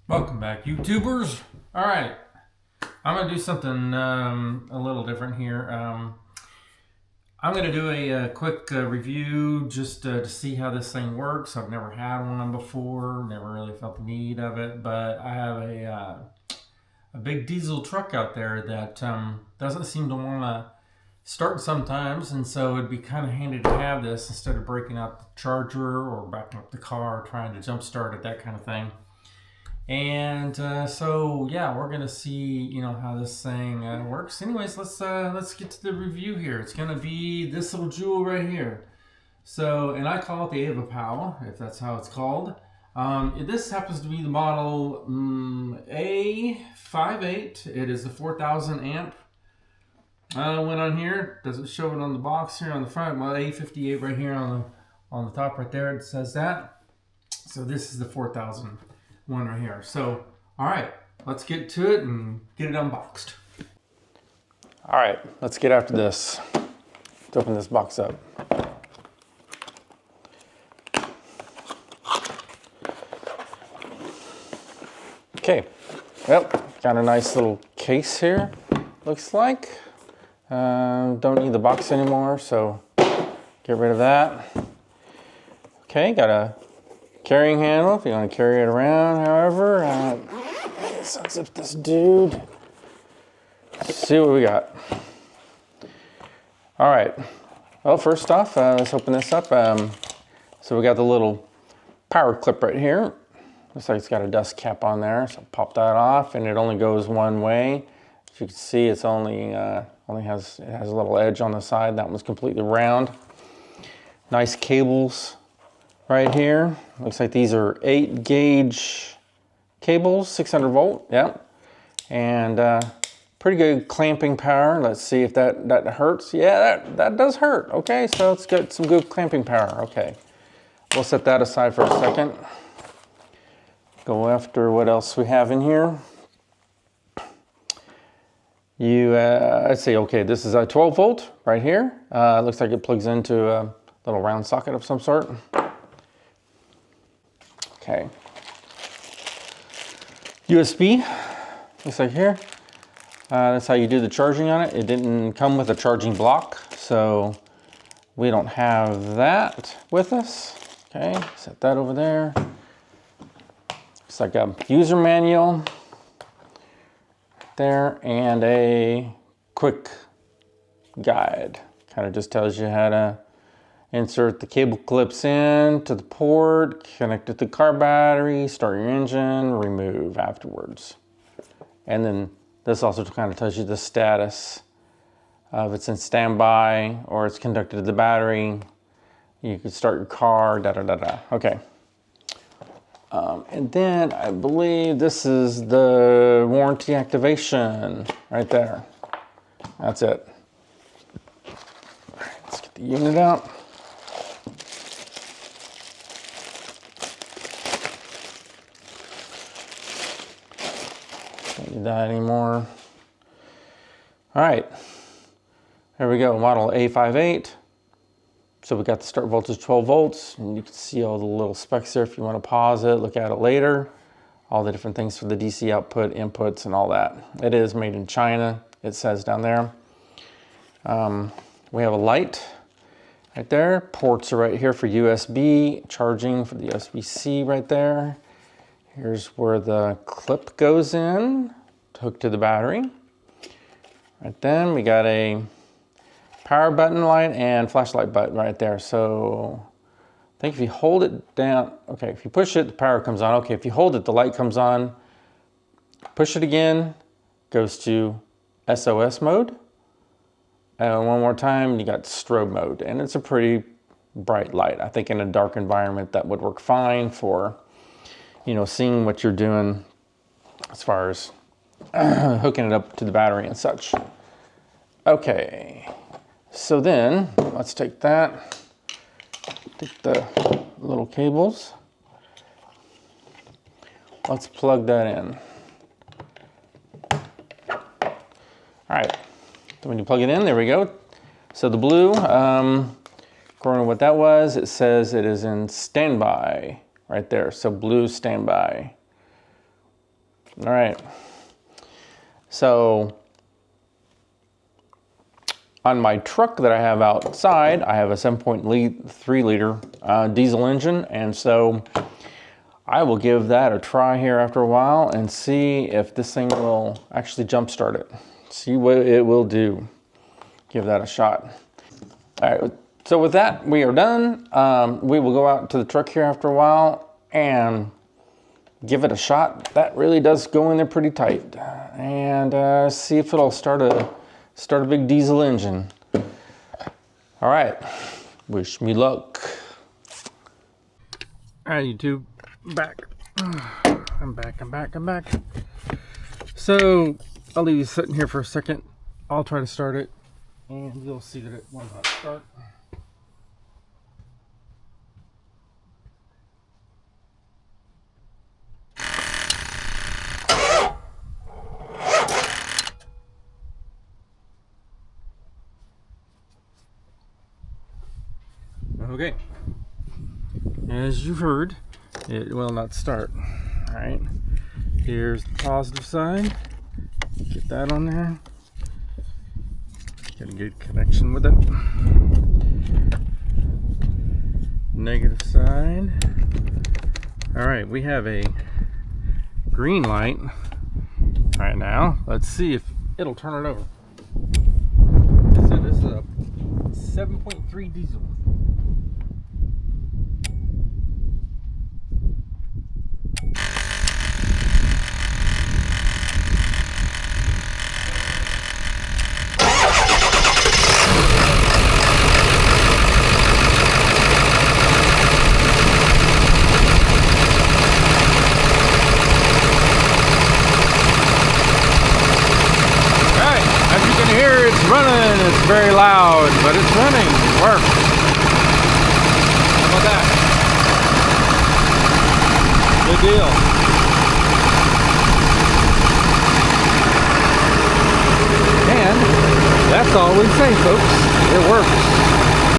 Welcome back, YouTubers. All right, I'm gonna do something a little different here. I'm gonna do a quick review just to see how this thing works. I've never had one before, never really felt the need of it, but I have a big diesel truck out there that doesn't seem to want to start sometimes, and so it'd be kind of handy to have this instead of breaking out the charger or backing up the car, trying to jump start it, that kind of thing. And so yeah, we're gonna see how this thing works. Anyways, let's get to the review here. It's gonna be this little jewel right here. So, and I call it the AVAPOW, if that's how it's called. This happens to be the model A58. It is a 4,000 amp. Went on here. Doesn't show it on the box here on the front. Well, A58 right here on the top right there. It says that. So this is the 4,000 one right here. So, all right, let's get to it and get it unboxed. All right, let's get after this. Let's open this box up. Okay, well, got a nice little case here, looks like. Don't need the box anymore, so get rid of that. Okay, got a carrying handle if you want to carry it around, however. Let's unzip this dude. Let's see what we got. All right, well, first off, let's open this up. So we got the little power clip right here. Looks like it's got a dust cap on there, so pop that off, and it only goes one way. As you can see, it's only has a little edge on the side. That one's completely round. Nice cables right here. Looks like these are 8-gauge cables, 600 volt, yeah. And pretty good clamping power. Let's see if that hurts. Yeah, that does hurt. Okay, so it's got some good clamping power. Okay, we'll set that aside for a second. Go after what else we have in here. I'd say, okay, this is a 12 volt right here. Looks like it plugs into a little round socket of some sort. Okay. USB, looks like here. That's how you do the charging on it. It didn't come with a charging block, so we don't have that with us. Okay, set that over there. It's like a user manual there and a quick guide. Kind of just tells you how to insert the cable clips in to the port, connect it to the car battery, start your engine, remove afterwards. And then this also kind of tells you the status of it's in standby or it's connected to the battery. You can start your car, Okay. And then I believe this is the warranty activation right there. That's it. All right, let's get the unit out. Don't need that anymore. All right, there we go, model A58. So we got the start voltage 12 volts, and you can see all the little specs there if you want to pause it, look at it later. All the different things for the DC output, inputs, and all that. It is made in China, it says down there. We have a light right there. Ports are right here for USB, charging for the USB-C right there. Here's where the clip goes in, hooked to the battery. Right then, we got a power button light and flashlight button right there. So I think if you hold it down, okay, if you push it, the power comes on. Okay, if you hold it, the light comes on. Push it again, goes to SOS mode. And one more time, you got strobe mode. And it's a pretty bright light. I think in a dark environment that would work fine for, seeing what you're doing as far as hooking it up to the battery and such. Okay. So then, let's take that, take the little cables, let's plug that in. All right, so when you plug it in, there we go. So the blue, according to what that was, it says it is in standby right there. So blue standby. All right. So on my truck that I have outside, I have a 7.3 liter diesel engine, and so I will give that a try here after a while and see if this thing will actually jump start it. See what it will do. Give that a shot. All right, so with that, we are done. We will go out to the truck here after a while and give it a shot. That really does go in there pretty tight. And see if it'll start a big diesel engine. All right, wish me luck. All right, YouTube, back. I'm back. So I'll leave you sitting here for a second. I'll try to start it, and you'll see that it will not start. Okay, as you've heard, it will not start. All right, here's the positive side. Get that on there. Get a good connection with it. Negative side. All right, we have a green light right now. Let's see if it'll turn it over. So this is a 7.3 diesel. Running, it's very loud, but it's running. It works. How about that? Good deal. And that's all we say, folks. It works.